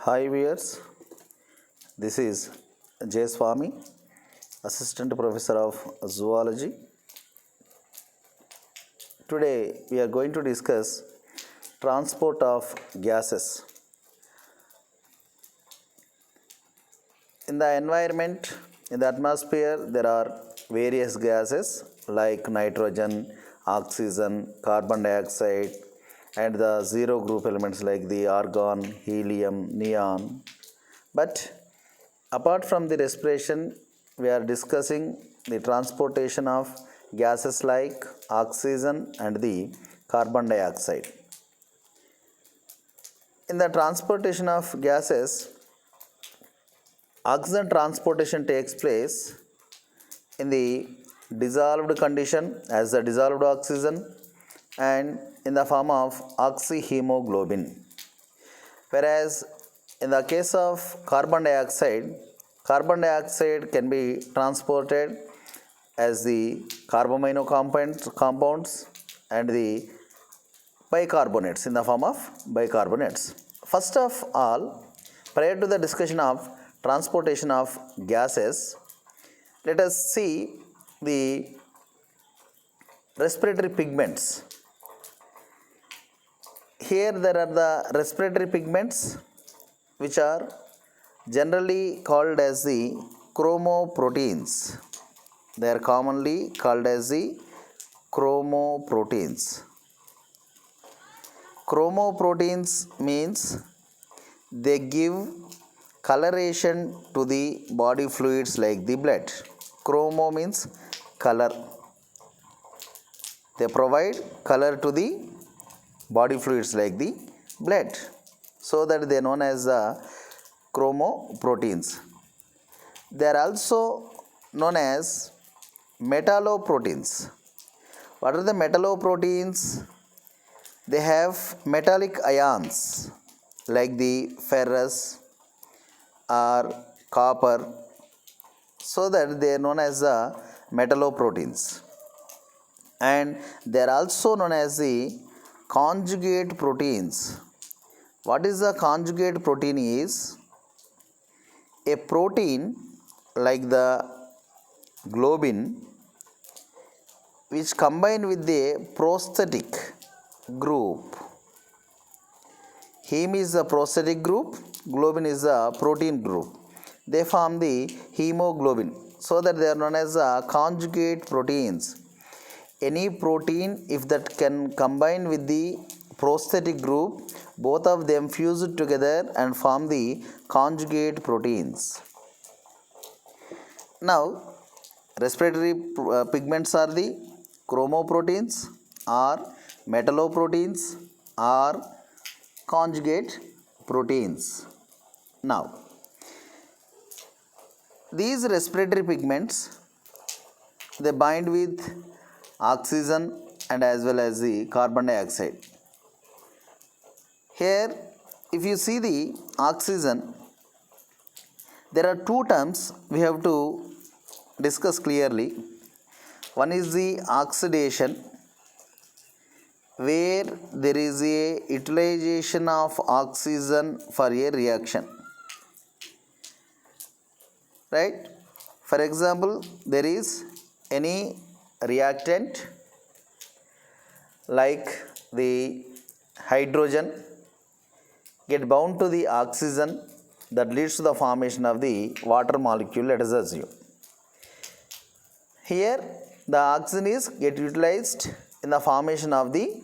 Hi viewers, this is J. Swami, Assistant Professor of Zoology. Today we are going to discuss transport of gases. In the environment, in the atmosphere, there are various gases like nitrogen, oxygen, carbon dioxide, and the zero group elements like the argon, helium, neon. But apart from the respiration, we are discussing the transportation of gases like oxygen and the carbon dioxide. In the transportation of gases, oxygen transportation takes place in the dissolved condition as the dissolved oxygen and in the form of oxyhemoglobin. Whereas in the case of carbon dioxide can be transported as the carbamino compounds and the bicarbonates in the form of bicarbonates. First of all, prior to the discussion of transportation of gases, let us see the respiratory pigments. Here there are the respiratory pigments which are generally called as the chromoproteins. They are commonly called as the chromoproteins. Chromoproteins means they give coloration to the body fluids like the blood. Chromo means color. They provide color to the body fluids like the blood. So that they are known as the chromoproteins. They are also known as metalloproteins. What are the metalloproteins? They have metallic ions like the ferrous or copper, so that they are known as the metalloproteins. And they are also known as the conjugate proteins. What is the conjugate protein is a protein like the globin which combine with the prosthetic group. Heme is the prosthetic group, globin is the protein group. They form the hemoglobin, so that they are known as the conjugate proteins. Any protein, if that can combine with the prosthetic group, both of them fuse together and form the conjugate proteins. Now, respiratory pigments are the chromoproteins or metalloproteins or conjugate proteins. Now, these respiratory pigments, they bind with oxygen and as well as the carbon dioxide. Here, if you see the oxygen, there are two terms we have to discuss clearly. One is the oxidation, where there is a utilization of oxygen for a reaction. Right? For example, there is any reactant like the hydrogen get bound to the oxygen, that leads to the formation of the water molecule, let us assume. Here the oxygen is get utilized in the formation of the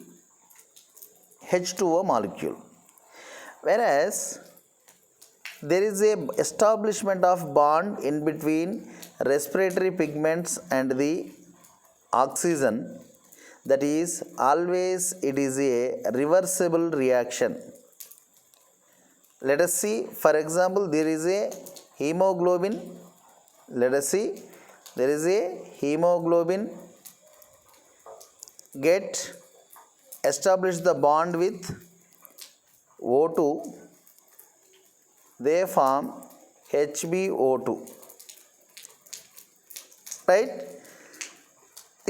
H2O molecule. Whereas there is a establishment of bond in between respiratory pigments and the oxygen, that is always it is a reversible reaction. Let us see, for example, there is a hemoglobin. Let us see, there is a hemoglobin get established the bond with O2, they form HbO2. Right?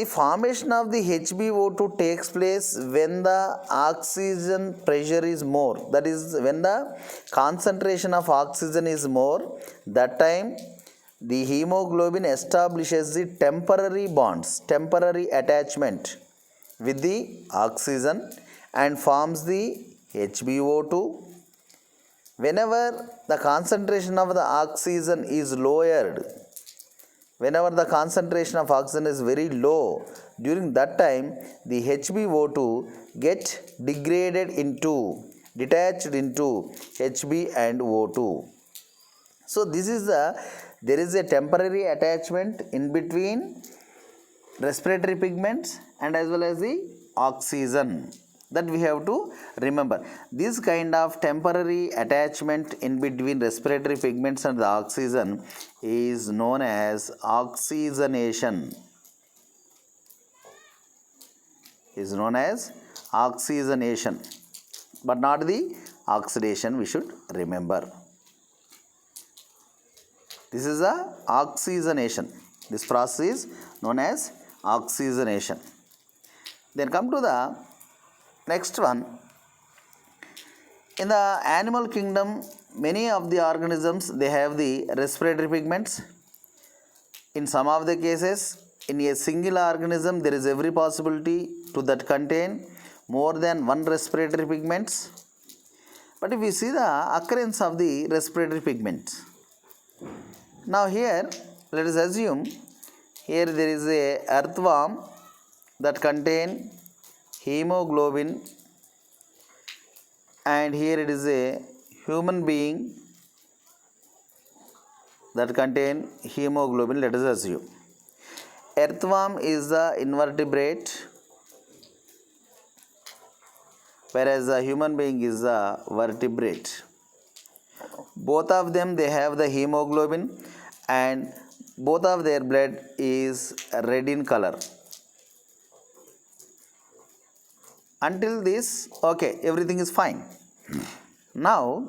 the formation of the HbO2 takes place when the oxygen pressure is more, that is when the concentration of oxygen is more. That time the hemoglobin establishes the temporary bonds, temporary attachment with the oxygen and forms the HbO2. Whenever the concentration of the oxygen is lowered, whenever the concentration of oxygen is very low, during that time the HbO2 get degraded into, detached into Hb and O2. So this is there is a temporary attachment in between respiratory pigments and as well as the oxygen, that we have to remember. This kind of temporary attachment in between respiratory pigments and the oxygen is known as oxygenation. Is known as oxygenation, but not the oxidation, we should remember. This is a oxygenation. This process is known as oxygenation. Then come to the next one. In the animal kingdom, many of the organisms, they have the respiratory pigments. In some of the cases, in a single organism, there is every possibility to that contain more than one respiratory pigments. But if we see the occurrence of the respiratory pigments, now here let us assume here there is a earthworm that contain hemoglobin, and here it is a human being that contain hemoglobin. Let us assume earthworm is the invertebrate, whereas the human being is the vertebrate. Both of them, they have the hemoglobin and both of their blood is red in color. Until this, okay, everything is fine. Now,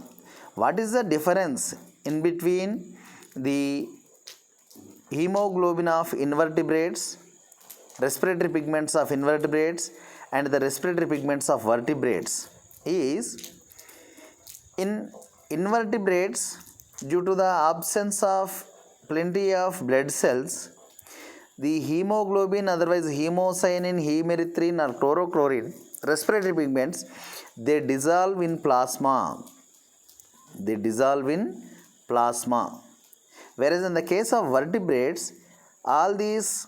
what is the difference in between the hemoglobin of invertebrates, respiratory pigments of invertebrates, and the respiratory pigments of vertebrates? Is in invertebrates, due to the absence of plenty of blood cells, the hemoglobin, otherwise hemocyanin, hemerythrin or chlorochlorine, respiratory pigments, they dissolve in plasma. They dissolve in plasma. Whereas in the case of vertebrates, all these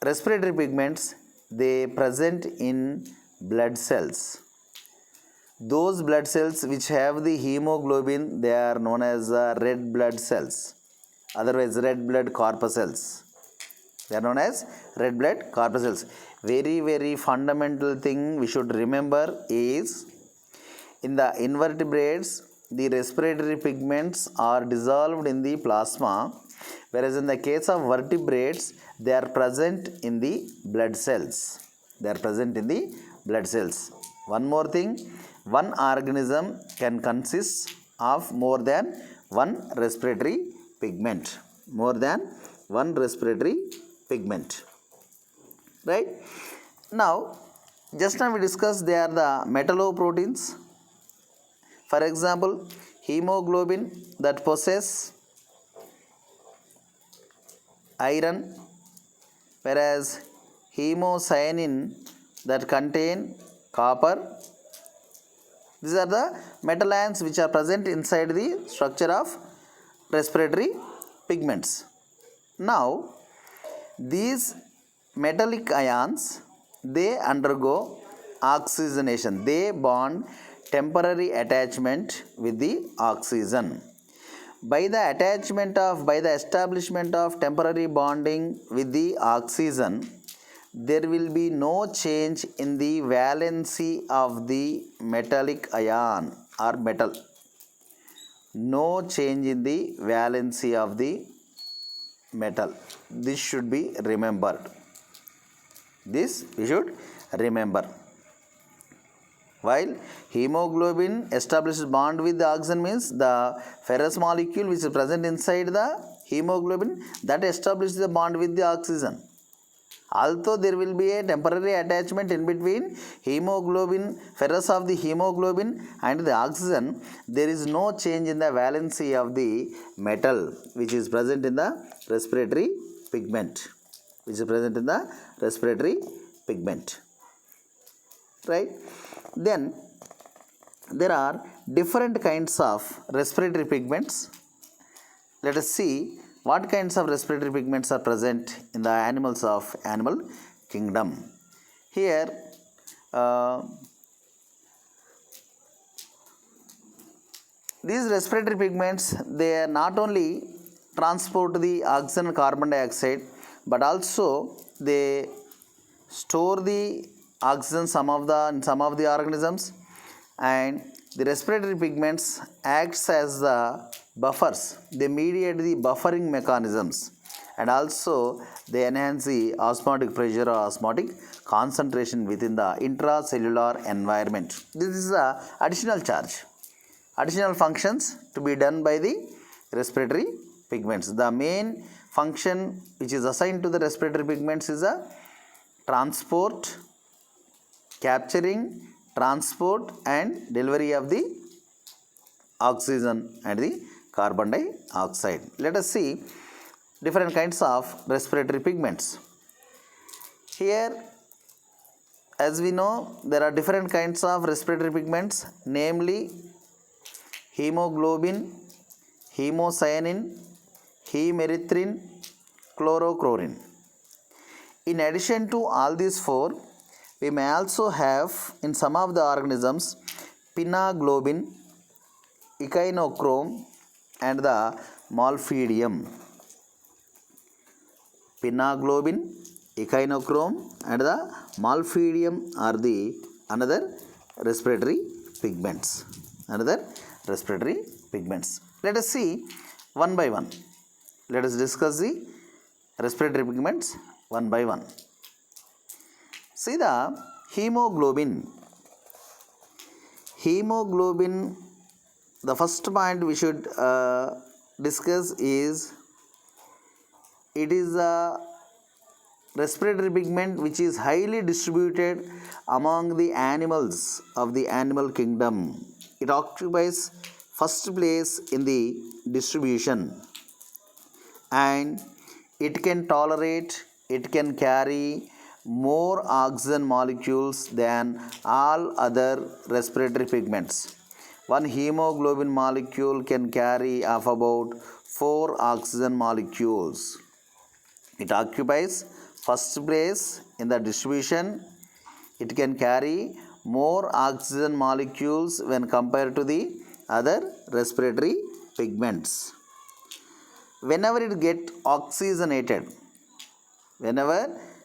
respiratory pigments, they present in blood cells. Those blood cells which have the hemoglobin, they are known as red blood cells, otherwise red blood corpuscles. They are known as red blood corpuscles. Very, very fundamental thing we should remember is, in the invertebrates, the respiratory pigments are dissolved in the plasma, whereas in the case of vertebrates, they are present in the blood cells. They are present in the blood cells. One more thing, one organism can consist of more than one respiratory pigment. More than one respiratory pigment. Right? Now, just now we discussed they are the metalloproteins. For example, hemoglobin that possess iron, whereas hemocyanin that contain copper. These are the metal ions which are present inside the structure of respiratory pigments. Now, these metallic ions, they undergo oxygenation. They bond temporary attachment with the oxygen. By the establishment of temporary bonding with the oxygen, there will be no change in the valency of the metallic ion or metal. No change in the valency of the metal. This should be remembered. This we should remember. While hemoglobin establishes bond with the oxygen, means the ferrous molecule which is present inside the hemoglobin, that establishes the bond with the oxygen. Although there will be a temporary attachment in between hemoglobin, ferrous of the hemoglobin and the oxygen, there is no change in the valency of the metal which is present in the respiratory pigment. Right? Then there are different kinds of respiratory pigments. Let us see what kinds of respiratory pigments are present in the animals of animal kingdom. Here these respiratory pigments, they not only transport the oxygen and carbon dioxide, but also they store the oxygen in some of the organisms, and the respiratory pigments acts as the buffers. They mediate the buffering mechanisms, and also they enhance the osmotic pressure or osmotic concentration within the intracellular environment. This is the additional functions to be done by the respiratory pigments. The main function which is assigned to the respiratory pigments is a transport, capturing, transport and delivery of the oxygen and the carbon dioxide. Let us see different kinds of respiratory pigments. Here, as we know, there are different kinds of respiratory pigments, namely hemoglobin, hemocyanin, hemerythrin, chlorochlorine. In addition to all these four, we may also have in some of the organisms pinaglobin, echinochrome and the malphidium. Pinaglobin, echinochrome and the malphidium are the another respiratory pigments. Let us see one by one. Let us discuss the respiratory pigments one by one. See the hemoglobin. The first point we should discuss is it is a respiratory pigment which is highly distributed among the animals of the animal kingdom. It occupies first place in the distribution, and it can carry more oxygen molecules than all other respiratory pigments. One hemoglobin molecule can carry of about 4 oxygen molecules. It occupies first place in the distribution. It can carry more oxygen molecules when compared to the other respiratory pigments. Whenever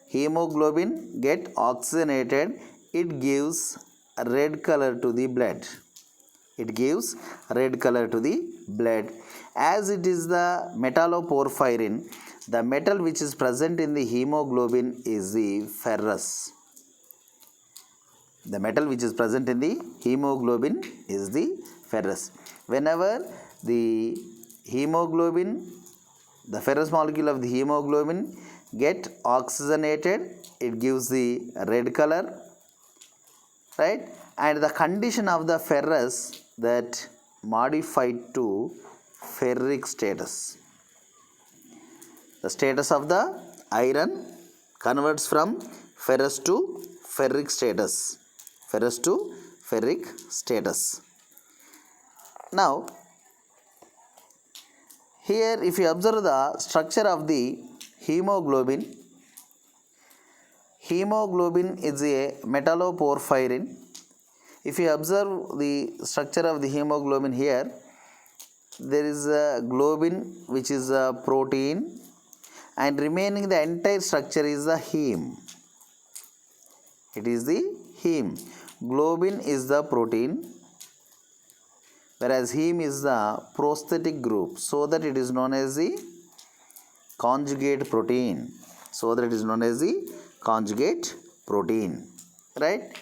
hemoglobin get oxygenated, it gives a red color to the blood. As it is the metalloporphyrin, the metal which is present in the hemoglobin is the ferrous. Whenever the ferrous molecule of the hemoglobin get oxygenated, it gives the red color, right? And the condition of the ferrous that modified to ferric status. The status of the iron converts from ferrous to ferric status. Now, here if you observe the structure of the hemoglobin is a metalloporphyrin. If you observe the structure of the hemoglobin here, there is a globin which is a protein, and remaining the entire structure is the heme. It is the heme. Globin is the protein, whereas heme is the prosthetic group, so that it is known as the conjugate protein. Right?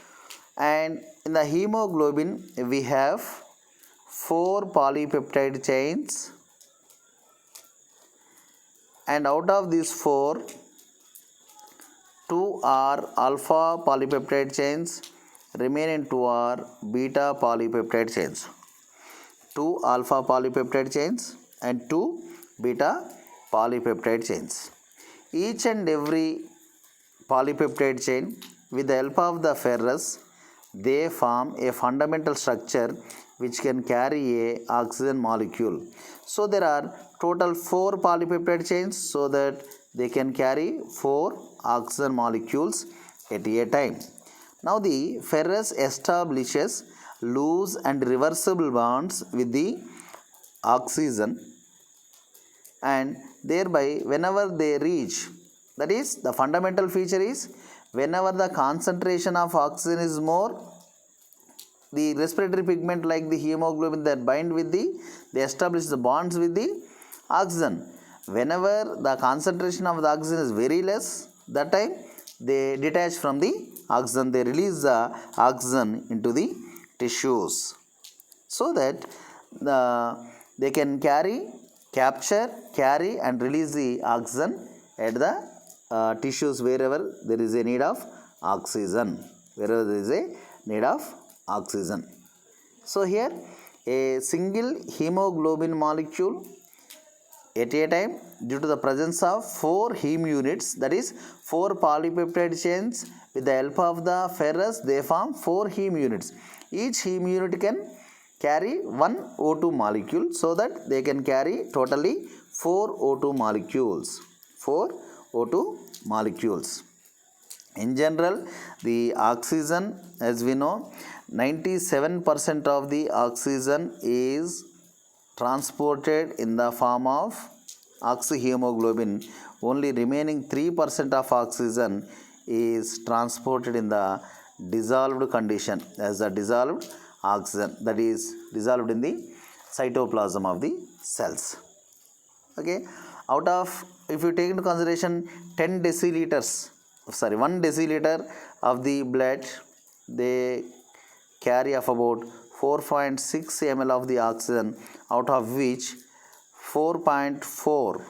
And in the hemoglobin, we have 4 polypeptide chains, and out of these 4, 2 are alpha polypeptide chains, remaining 2 are beta polypeptide chains. 2 alpha polypeptide chains and 2 beta polypeptide chains. Each and every polypeptide chain, with the help of the ferrous, they form a fundamental structure which can carry a oxygen molecule. So there are total 4 polypeptide chains, so that they can carry 4 oxygen molecules at a time. Now the ferrous establishes loose and reversible bonds with the oxygen, and thereby whenever they reach, that is, the fundamental feature is, whenever the concentration of oxygen is more, the respiratory pigment like the hemoglobin that bind with they establish the bonds with the oxygen. Whenever the concentration of the oxygen is very less, that time they detach from the oxygen, they release the oxygen into the tissues, so that they can capture, carry and release the oxygen at the tissues wherever there is a need of oxygen, wherever there is a need of oxygen. So here a single hemoglobin molecule at a time, due to the presence of 4 heme units, that is 4 polypeptide chains, with the help of the ferrous they form 4 heme units. Each heme unit can carry 1 O2 molecule, so that they can carry totally 4 O2 molecules. 4 O2 molecules. In general, the oxygen, as we know, 97% of the oxygen is transported in the form of oxyhemoglobin. Only remaining 3% of oxygen is transported in the dissolved condition as the dissolved oxygen, that is dissolved in the cytoplasm of the cells. Okay, out of, if you take into consideration 1 deciliter of the blood, they carry of about 4.6 ml of the oxygen, out of which 4.4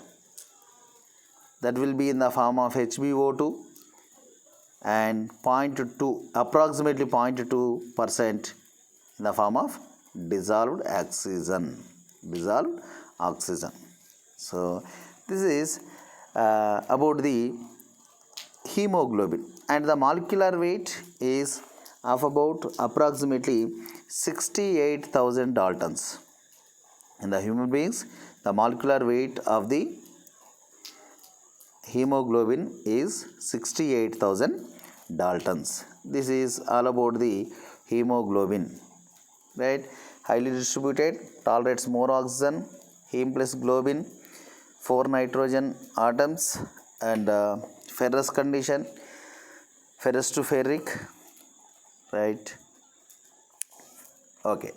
that will be in the form of HbO2 and 0.2, approximately 0.2% in the form of dissolved oxygen. So this is about the hemoglobin, and the molecular weight is of about approximately 68,000 Daltons. In the human beings, the molecular weight of the hemoglobin is 68,000 Daltons. This is all about the hemoglobin, right? Highly distributed, tolerates more oxygen, heme plus globin, 4 nitrogen atoms, and ferrous condition, ferrous to ferric, right? Okay.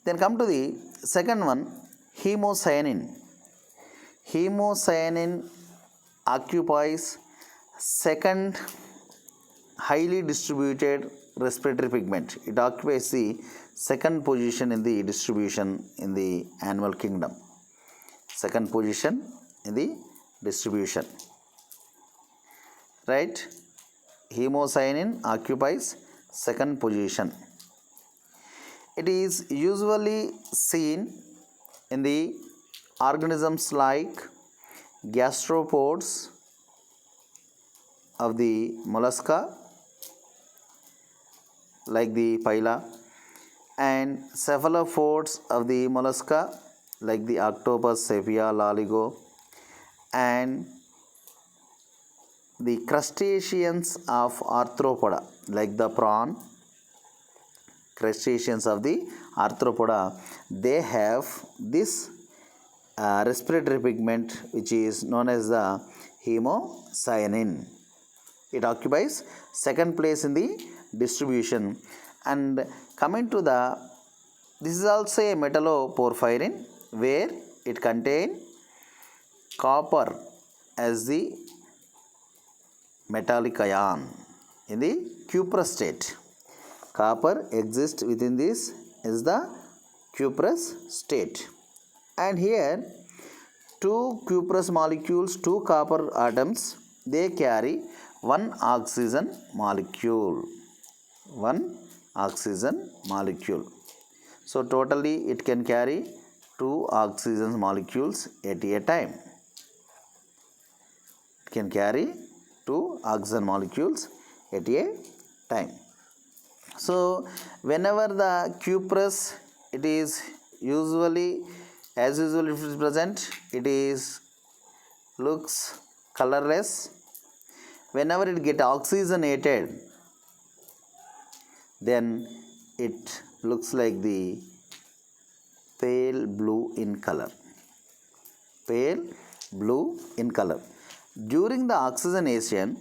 Then come to the second one, hemocyanin. Hemocyanin occupies second highly distributed respiratory pigment. It occupies the second position in the distribution in the animal kingdom. Second position in the distribution, right? Hemocyanin occupies second position. It is usually seen in the organisms like gastropods of the mollusca, like the phyla, and cephalopods of the mollusca, like the octopus, sepia, loligo, and the crustaceans of arthropoda, like the prawn. Crustaceans of the arthropoda, they have this respiratory pigment which is known as the hemocyanin. It occupies second place in the distribution. And coming to this is also a metalloporphyrin, where it contains copper as the metallic ion in the cuprous state. Copper exists within this is the cuprous state. And here 2 cuprous molecules, 2 copper atoms, they carry one oxygen molecule. One oxygen molecule. So totally it can carry 2 oxygen molecules at a time. It can carry 2 oxygen molecules at a time. So whenever the cuprous, it is usually, as usual if it is present, it is looks colorless. Whenever it get oxygenated, then it looks like the pale blue in color. Pale blue in color. During the oxygenation,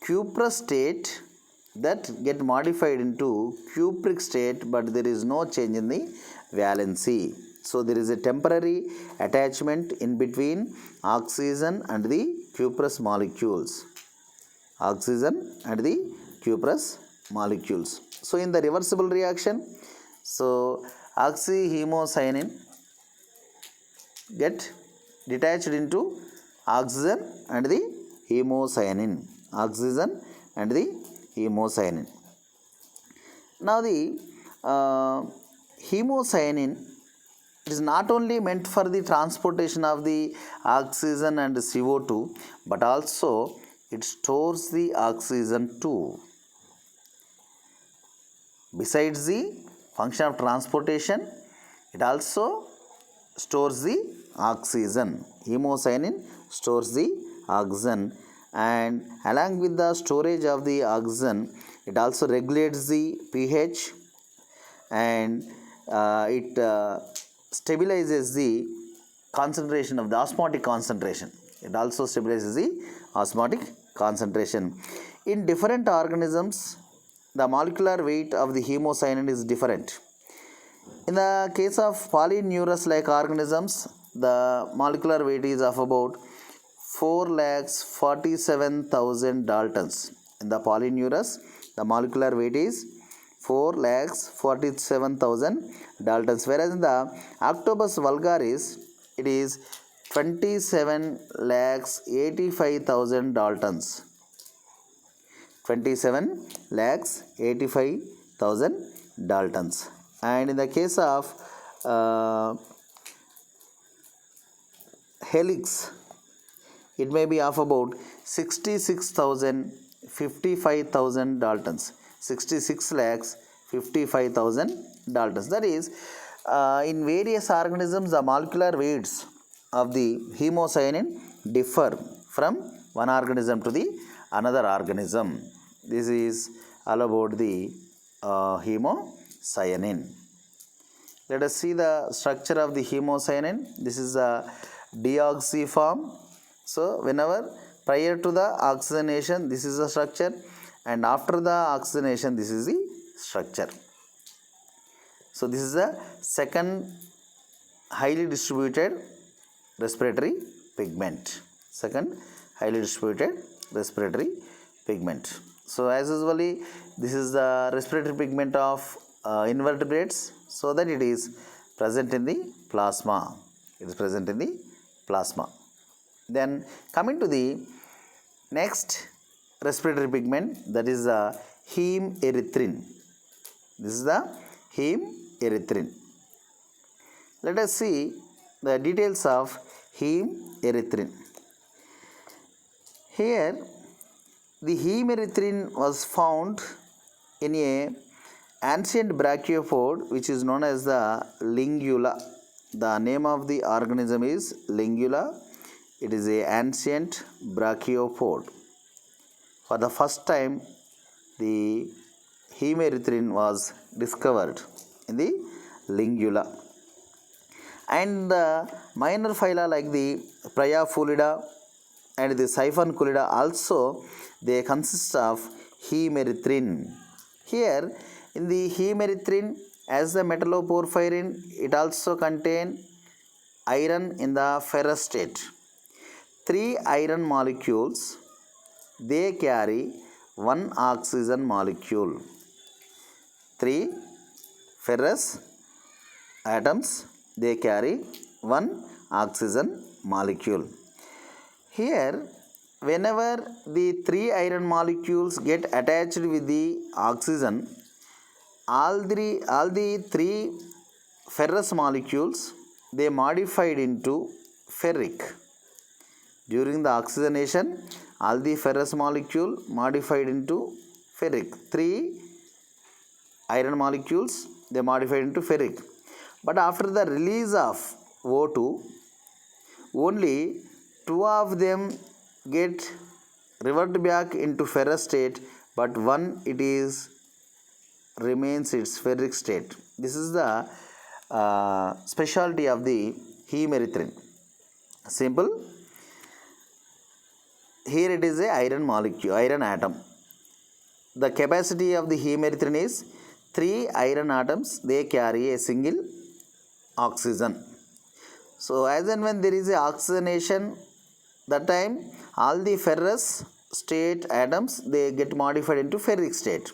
cuprous state that get modified into cupric state, but there is no change in the valency. So there is a temporary attachment in between oxygen and the cuprous molecules. Oxygen and the cuprous molecules. So in the reversible reaction, so oxyhemocyanin get detached into oxygen and the hemocyanin. Oxygen and the hemocyanin. Now the hemocyanin, it is not only meant for the transportation of the oxygen and CO2, but also it stores the oxygen too. Besides the function of transportation, it also stores the oxygen. Hemocyanin stores the oxygen, and along with the storage of the oxygen, it also regulates the pH, and it stabilizes the concentration of the osmotic concentration. It also stabilizes the osmotic concentration. In different organisms, the molecular weight of the hemocyanin is different. In the case of polynumerous like organisms, the molecular weight is of about 4,47,000 daltons. In the polynumerous, the molecular weight is 4,47,000 daltons, whereas in the Octopus vulgaris, it is 27,85,000 daltons. 27,85,000 daltons. And in the case of helix, it may be of about 66,055,000 daltons. 66,55,000 daltons. That is, in various organisms, the molecular weights of the hemocyanin differ from one organism to the another organism. This is all about the hemocyanin. Let us see the structure of the hemocyanin. This is a deoxy form. So whenever prior to the oxygenation, this is the structure, and after the oxygenation, this is the structure. So this is the second highly distributed respiratory pigment. Second highly distributed respiratory pigment. So as usually, this is the respiratory pigment of invertebrates, so that it is present in the plasma. It is present in the plasma. Then coming to the next respiratory pigment, that is the hemerythrin. This is the hemerythrin. Let us see the details of hemerythrin. Here, the hemerythrin was found in a ancient brachiopod which is known as the Lingula. The name of the organism is Lingula. It is a ancient brachiopod. For the first time, the hemerythrin was discovered in the Lingula. And the minor phyla like the Priaphulida and the Siphonculida also, they consist of hemerythrin. Here in the hemerythrin, as the metalloporphyrin, it also contains iron in the ferrous state. 3 iron molecules, they carry 1 oxygen molecule. 3 ferrous atoms, they carry 1 oxygen molecule. Here whenever the three iron molecules get attached with the oxygen, all the three ferrous molecules they modified into ferric. During the oxygenation, all the ferrous molecule modified into ferric. Three iron molecules they modified into ferric. But after the release of O2, only two of them get revert back into ferrous state, but one it is remains its ferric state. This is the specialty of the hemerythrin. Simple. Here it is a iron molecule, iron atom. The capacity of the hemerythrin is 3 iron atoms, they carry a single oxygen. So as and when there is a oxygenation, that time all the ferrous state atoms they get modified into ferric state.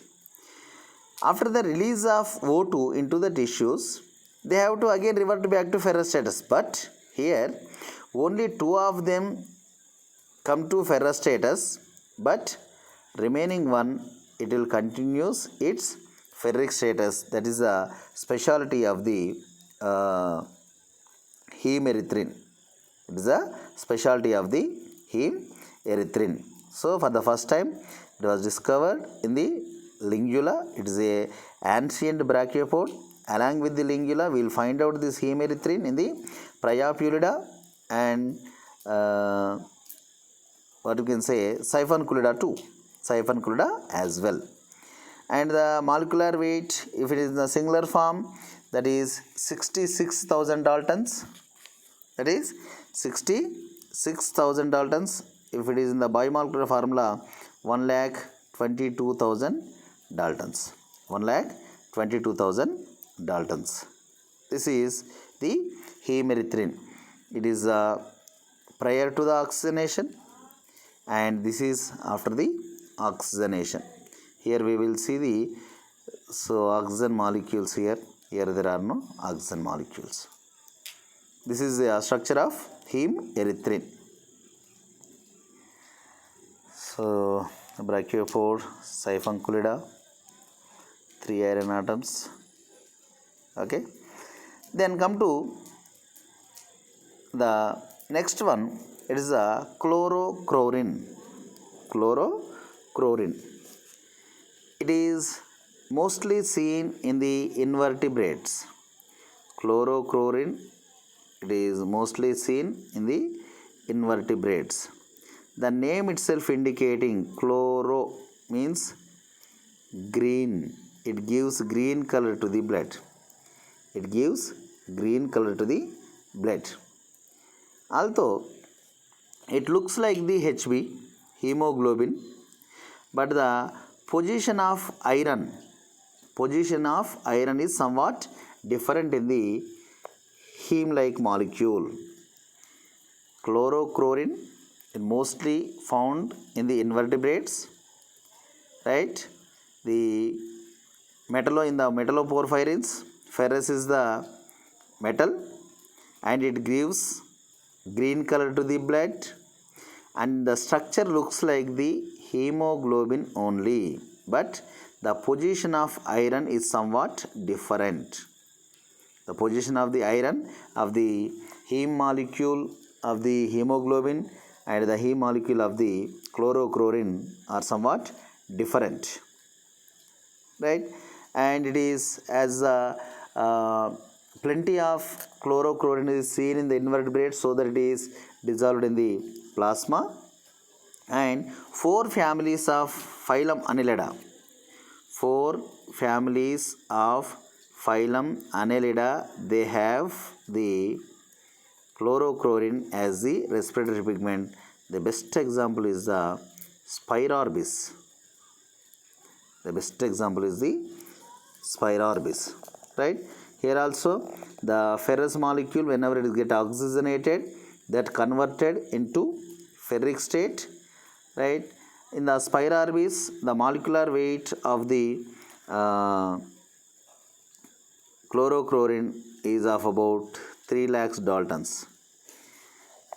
After the release of O2 into the tissues, they have to again revert back to ferrous status. But here only two of them come to ferrous status, but remaining one it will continues its ferric status. That is the specialty of the hemerythrin. It is a specialty of the hemerythrin. So for the first time it was discovered in the lingula. It is a ancient brachiopod. Along with the lingula we will find out this hemerythrin in the Priapulida and what you can say Siphonculida too. Siphonculida as well. And the molecular weight, if it is in the singular form, that is 66,000 Daltons. That is 66,000 Daltons. If it is in the bimolecular formula, 1,22,000 Daltons. 1,22,000 Daltons. This is the hemerythrin. It is prior to the oxygenation, and this is after the oxygenation. Here we will see the oxygen molecules here. Here there are no oxygen molecules. This is the structure of hemerythrin. So brachiopod, Siphonculida, 3 iron atoms. Okay. Then come to the next one. It is a chlorochlorine. Chlorochlorine. It is mostly seen in the invertebrates. Chlorochlorine, it is mostly seen in the invertebrates. The name itself indicating chloro means green. It gives green color to the blood. It gives green color to the blood. Although it looks like the Hb, hemoglobin, but the position of iron is somewhat different in the heme-like molecule. Chlorochlorine is mostly found in the invertebrates, right? The in the metalloporphyrins, ferrous is the metal, and it gives green color to the blood, and the structure looks like the hemoglobin only, but the position of iron is somewhat different. The position of the iron of the heme molecule of the hemoglobin and the heme molecule of the chlorochlorine are somewhat different, right? And it is as plenty of chlorochlorine is seen in the invertebrates, so that it is dissolved in the plasma. And 4 families of phylum Annelida. 4 families of phylum Annelida, they have the chlorochlorine as the respiratory pigment. The best example is the Spirorbis. The best example is the Spirorbis, right? Here also the ferrous molecule, whenever it gets oxygenated, that converted into ferric state, right? In the Spirorbis, the molecular weight of the chlorochlorine is of about 3 lakhs Daltons.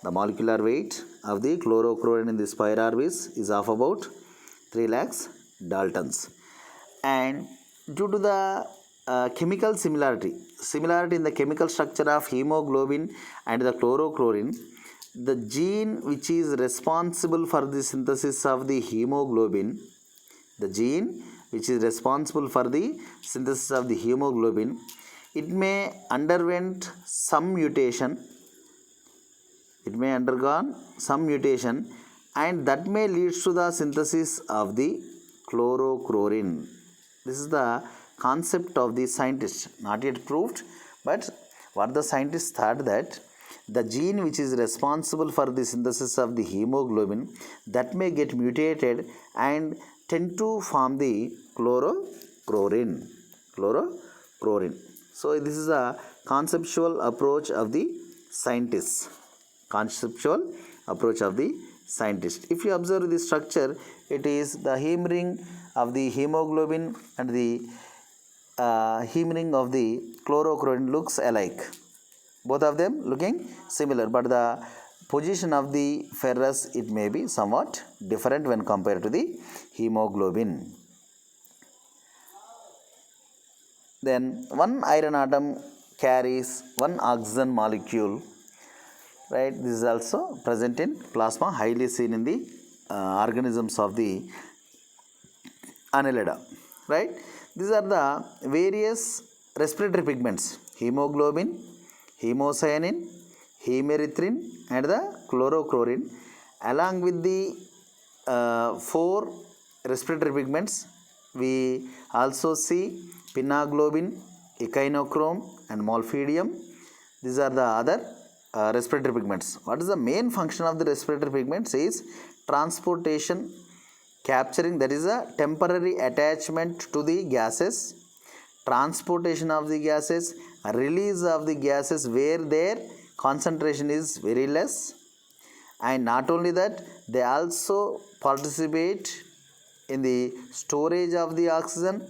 The molecular weight of the chlorochlorine in this fire orbis is of about 3 lakhs daltons. And due to the chemical similarity in the chemical structure of hemoglobin and the chlorochlorine, the gene which is responsible for the synthesis of the hemoglobin, it may underwent some mutation, and that may lead to the synthesis of the chlorochlorine. This is the concept of the scientist, not yet proved, but what the scientists thought, that the gene which is responsible for the synthesis of the hemoglobin, that may get mutated and tend to form the chlorochlorine. So this is a conceptual approach of the scientists. If you observe the structure, it is the heme ring of the hemoglobin and the heme ring of the chlorochlorine looks alike. Both of them looking similar, but the position of the ferrous, it may be somewhat different when compared to the hemoglobin. Then one iron atom carries one oxygen molecule. Right, this is also present in plasma, highly seen in the organisms of the Annelida. Right, these are the various respiratory pigments: hemoglobin, hemocyanin, hemerythrin, and the chlorochlorine. Along with the 4 respiratory pigments, we also see pinaglobin, echinochrome, and molphidium. These are the other respiratory pigments. What is the main function of the respiratory pigments? Is transportation, capturing, that is a temporary attachment to the gases, transportation of the gases, release of the gases where their concentration is very less, and not only that, they also participate in the storage of the oxygen,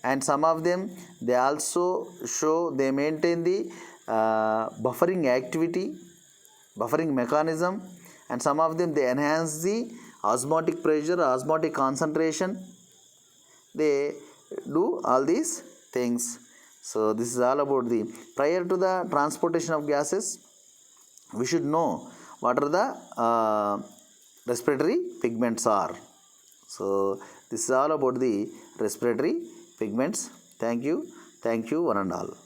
and some of them they also they maintain the buffering mechanism, and some of them they enhance the osmotic pressure, osmotic concentration. They do all these things. So this is all about the, prior to the transportation of gases, we should know what are the respiratory pigments are. So this is all about the respiratory pigments. Thank you one and all.